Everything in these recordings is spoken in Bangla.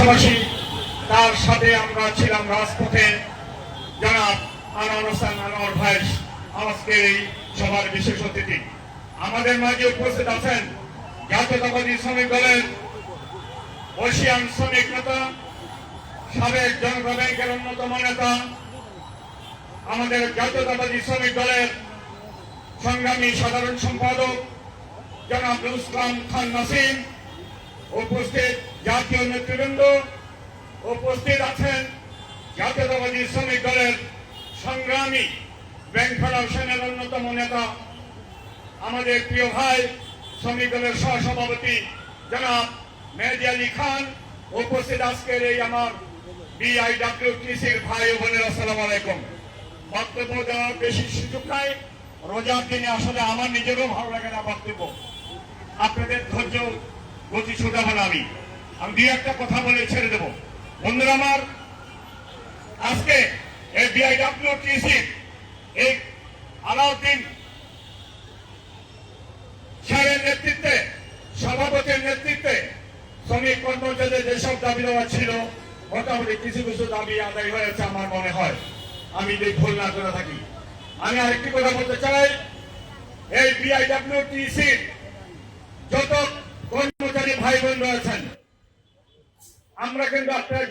পাশাপাশি তার সাথে আমরা ছিলাম রাজপথে জনাব আনোয়ার হোসেন আনোয়ার ভাই আজকের এই সভার বিশেষ অতিথি। আমাদের মাঝে উপস্থিত আছেন জাতীয়তাবাদী শ্রমিক দলের বর্ষিয়ান শ্রমিক নেতা, সাবেক জনতা ব্যাংকের অন্যতম নেতা, আমাদের জাতীয়তাবাদী শ্রমিক দলের সংগ্রামী সাধারণ সম্পাদক জনাব রুস্তম খান নাসিম, উপস্থিত জাতীয় নেতৃবৃন্দ, উপস্থিত আছেন জাতীয়তাবাদী শ্রমিক দলের সংগ্রামী ব্যাংক ফেডারেশনের অন্যতম নেতা আমাদের প্রিয় ভাই শ্রমিক দলের সহসভাপতি জনাব মেহেদী আলী খান, উপস্থিত আজকের এই আমার বিআইডব্লিউটিসির ভাই ও বোনেরা, আসসালামু আলাইকুম। বক্তব্য দেওয়ার বেশি সুযোগ নাই, রোজার দিনে আসলে আমার নিজেরও ভালো লাগে না বক্তব্য, আপনাদের ধৈর্য গতি ছুটাবো না। আমি দুই একটা কথা বলে ছেড়ে দেব। বন্ধুরা আমার, আজকে এই বিআইডব্লিউটিসি এই আলাউদ্দিন স্যারের নেতৃত্বে, সভাপতির নেতৃত্বে শ্রমিক কর্মচারীদের যেসব দাবি দেওয়া ছিল মোটামুটি কিছু কিছু দাবি আদায় হয়েছে আমার মনে হয়, আমি যদি ভুল না করে থাকি। আমি আরেকটি কথা বলতে চাই, এই বিআইডব্লিউটিসি যত কর্মচারী ভাই বোন রয়েছেন, আমরা কিন্তু আপনারা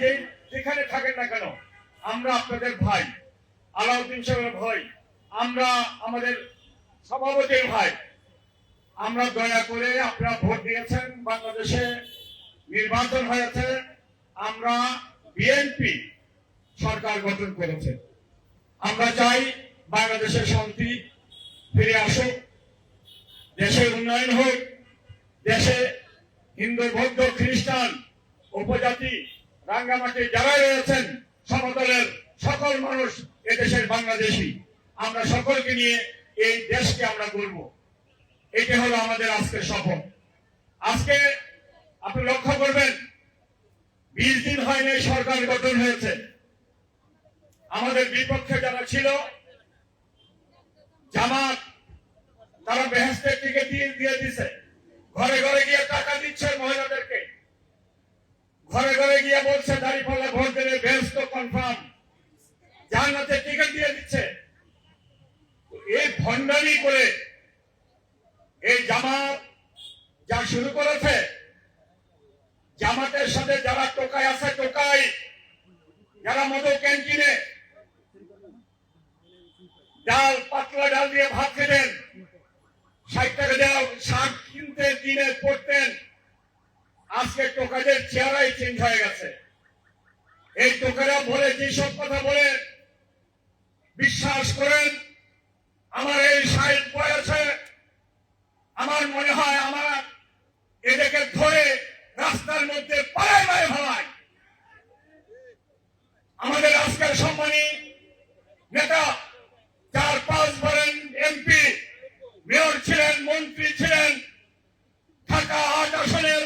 যেখানে থাকেন না কেন, আমরা আপনাদের ভাই, আলাউদ্দিন সাহেবের ভাই, আমরা আমাদের সভাপতির ভাই। আমরা দয়া করে, আপনারা ভোট দিয়েছেন, বাংলাদেশে নির্বাচন হয়েছে, আমরা বিএনপি সরকার গঠন করেছে। আমরা চাই বাংলাদেশের শান্তি ফিরে আসুক, দেশের উন্নয়ন হোক, দেশে হিন্দু বৌদ্ধ খ্রিস্টান উপজাতি রাঙ্গামাটি যারা রয়েছেন সমতলের সকল মানুষ এদেশের বাংলাদেশি, আমরা সকলকে নিয়ে এই দেশকে আমরা গড়ব। এটা হলো আমাদের আজকের শপথ। আজকে আপনি লক্ষ্য করবেন 20 দিন হয়নি সরকার গঠন হয়েছে। আমাদের বিপক্ষে যারা ছিল জামাত, তারা বেহেশতের টিকিট দিয়ে দিছে, ঘরে ঘরে গিয়ে টাকা দিচ্ছে মহিলাদেরকে, ঘরে ঘরে গিয়ে বলছে দাঁড়িপাল্লা ভোট দিলে বেহেশত কনফার্ম, জান্নাতের টিকিট দিয়ে দিচ্ছে। এই ভণ্ডামি করে এই জামাত যা শুরু করেছে, জামাতের সাথে যারা টোকাই আছে, টোকাই যারা মধু ক্যান্টিনে ডাল, পাতলা ডাল দিয়ে ভাত খেতেন, 60 টাকা দেওয়া শাক কিনতে দিনে পড়তেন, আজকে টোকাদের চেহারাই চেঞ্জ হয়ে গেছে। এই টোকারা বলে যেসব কথা বলে, বিশ্বাস করেন আমার এই 60 বয়সে আমার মনে হয় আমার এদেরকে ধরে রাস্তার মধ্যে পাড়ায় পাড়ায় ভাড়ায়। আমাদের আজকের সম্মানী নেতা 4-5 বারের এমপি, মেয়র ছিলেন, মন্ত্রী ছিলেন, ঢাকা 8 আসনের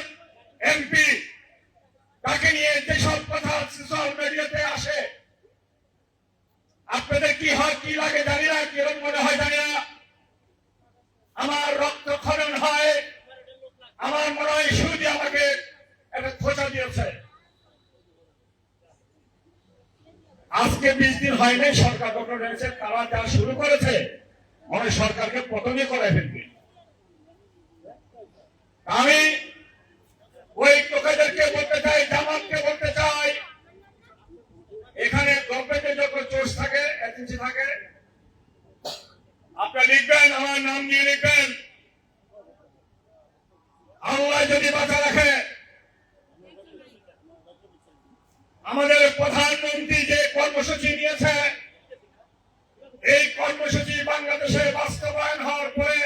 এমপি, তাকে নিয়ে যেসব কথা সোশ্যাল মিডিয়াতে আসে, আপনাদের কি হয় কি লাগে জানি না, কিরকম মনে হয় জানি না, আমার রক্ত খনন হয়, আমার মনে হয় শুরুতে আমাকে একটা খোঁচা দিয়েছে। আজকে 20 দিন হয়নি সরকার গঠন হয়েছে, তারা যা শুরু করেছে মনে সরকারকে পতনই করে ফেলবে। আমি ওই টোকাদেরকে বলতে চাই, জামাতকে বলতে চাই, এখানে গভর্নমেন্টে যত চোষ থাকে, এজেন্সি থাকে, আপনারা লিখবেন, আমার নাম নিয়ে লিখবেন, আল্লাহ যদি বাঁচা রাখে, আমাদের প্রধানমন্ত্রী যে কর্মসূচি নিয়েছে, এই কর্মসূচি বাংলাদেশে বাস্তবায়ন হওয়ার পরে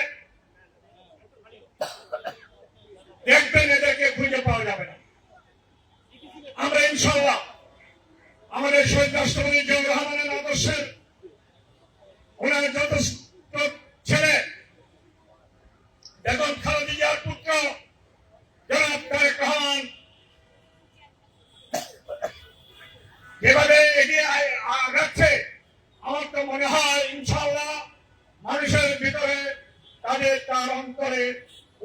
দেখবেন এদেরকে খুঁজে পাওয়া যাবে না। আমরা ইনশাআল্লাহ আমাদের শহীদ রাষ্ট্রপতি জিয়াউর রহমানের আদর্শের ওনার যত ছেলে, বেগম খালেদা জিয়ার পুত্র জনাব তারেক রহমান যেভাবে এগিয়ে আগাচ্ছে, আমার তো মনে হয় ইনশাআল্লাহ মানুষের ভিতরে তার অন্তরে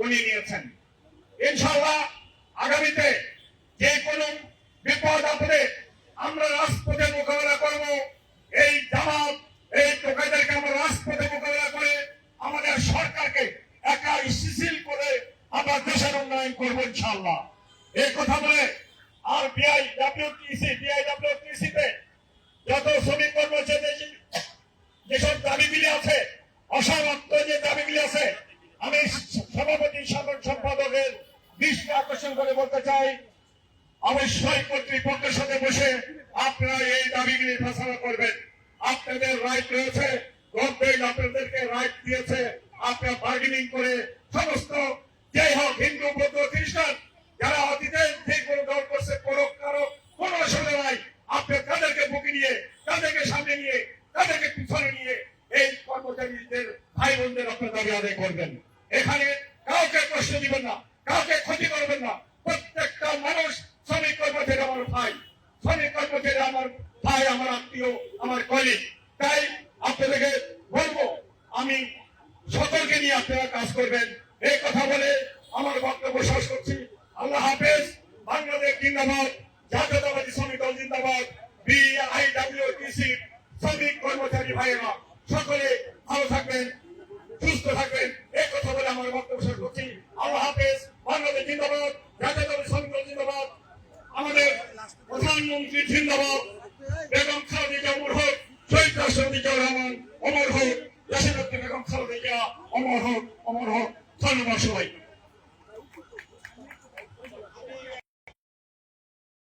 উনি নিয়েছেন। ইনশাআল্লাহ আগামীতে যে কোনো বিপদ আপদে আমরা রাজপথে মোকাবেলা করব। এই জামাত এই টোকাইদেরকে আমরা রাজপথে মোকাবেলা করে আমাদের সরকারকে একাই শিথিল করে আমরা দেশের উন্নয়ন করবো ইনশাআল্লাহ। এই কথা বলে আর বিআইডব্লিউটিসি তে যত শ্রমিক কর্মচারী যেসব দাবিগুলি আছে, অসমাপ্ত যে দাবিগুলি আছে, আমি সভাপতি সাধারণ সম্পাদকের দৃষ্টি আকর্ষণ করে বলতে চাই, অবশ্যই কর্তৃপক্ষের সাথে বসে আপনারা এই দাবিগুলি ফেসলা করবেন। আপনাদের রাইট রয়েছে, গভর্নমেন্ট আপনাদেরকে রাইট দিয়েছে, আপনারা বার্গেনিং করে সমস্ত যাই হোক হিন্দু বৌদ্ধ খ্রিস্টান যারা অতীতে যে কোনো দল করছে করুক, কারো কোনো অসুবিধা নাই। আপনি তাদেরকে বুকে নিয়ে, তাদেরকে সামনে নিয়ে, তাদেরকে পিছনে নিয়ে এই কর্মচারীদের ভাই বোনদের আপনার দাবি আদায় করবেন। এখানে কাউকে কষ্ট দিবেন না, কাউকে ক্ষতি করবেন না। প্রত্যেকটা মানুষ শ্রমিক কর্মচারী আমার ভাই, শ্রমিক কর্মচারী আমার ভাই, আমার আত্মীয়, আমার কলিগ। তাই আপনাদেরকে বলবো, আমি সকলকে নিয়ে আপনারা কাজ করবেন। এই কথা বলে আমার বক্তব্য শেষ করছি। আল্লাহ হাফেজ। বাংলাদেশ জিন্দাবাদ, জাতীয়তাবাদী শ্রমিক দল জিন্দাবাদ, বিআইডব্লিউটিসি শ্রমিক কর্মচারী ভাইয়েরা সকলে ভালো থাকবেন, সুস্থ থাকবেন। এই কথা বলে আমার বক্তব্য শেষ করছি। আল্লাহ হাফেজ। বাংলাদেশ জিন্দাবাদ, জাতীয়তাবাদী শ্রমিক দল জিন্দাবাদ, আমাদের প্রধানমন্ত্রী জিন্দাবাদ, বেগম খালেদা জিয়া অমর হোক, শহীদ রাষ্ট্রপতি জিয়াউর রহমান অমর হোক, দেশনেত্রী বেগম খালেদা জিয়া অমর হোক, অমর হোক। ধন্যবাদ সবাই।